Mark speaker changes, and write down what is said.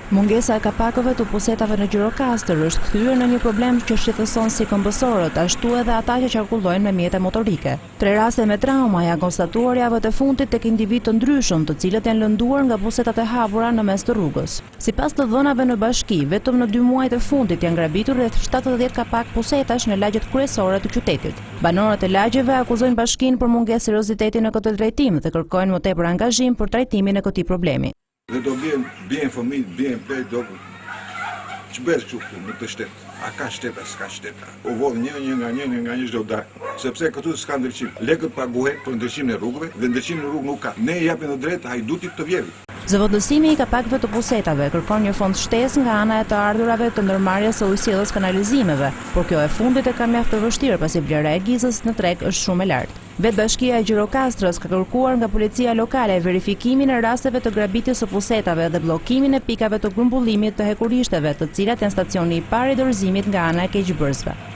Speaker 1: Mungesa e kapakëve të pusetave në Gjirokastër është kthyer në një problem që shqetëson si këmbësorët, ashtu edhe ata që qarkullojnë me mjete motorike. 3 raste me trauma janë konstatuar javët e fundit tek individ të ndryshëm, të cilët janë lënduar nga pusetat e hapura në mes të rrugës. Sipas të dhënave në bashki, vetëm në 2 muajt e fundit janë grabitur rreth 70 kapak pusetash në lagjet kryesore të qytetit. Banorët e lagjeve akuzojnë bashkinë për mungesë serioziteti në këtë drejtim dhe kërkojnë më tepër angazhim për trajtimin e këtij problemi.
Speaker 2: Dhe do bien fëmijë, bien plej, do që bëhet kështu në të shtetë. A ka shteta, s'ka shteta. O vodhë një nga një çdo darkë. Sepse këtu s'ka ndryshim. Lekët paguhet për ndryshimin e rrugëve dhe ndryshimin e rrugë nuk ka. Ne japim të drejtë hajdutit të vjedhit.
Speaker 1: Zëvendësimi i kapakëve të pusetave kërkon një fond shtesë nga ana e të ardhurave të ndërmarrjes së ujësjelljes kanalizimeve, por kjo e fundit e ka mjaft të vështirë pasi vlera e gizës në treg është shumë e lartë. Vetë Bashkia e Gjirokastrës ka kërkuar nga policia lokale verifikimin e rasteve të grabitjes së pusetave dhe bllokimin e pikave të grumbullimit të hekurishteve, të cilat janë stacioni i parë i dorëzimit nga ana e keqbërësve.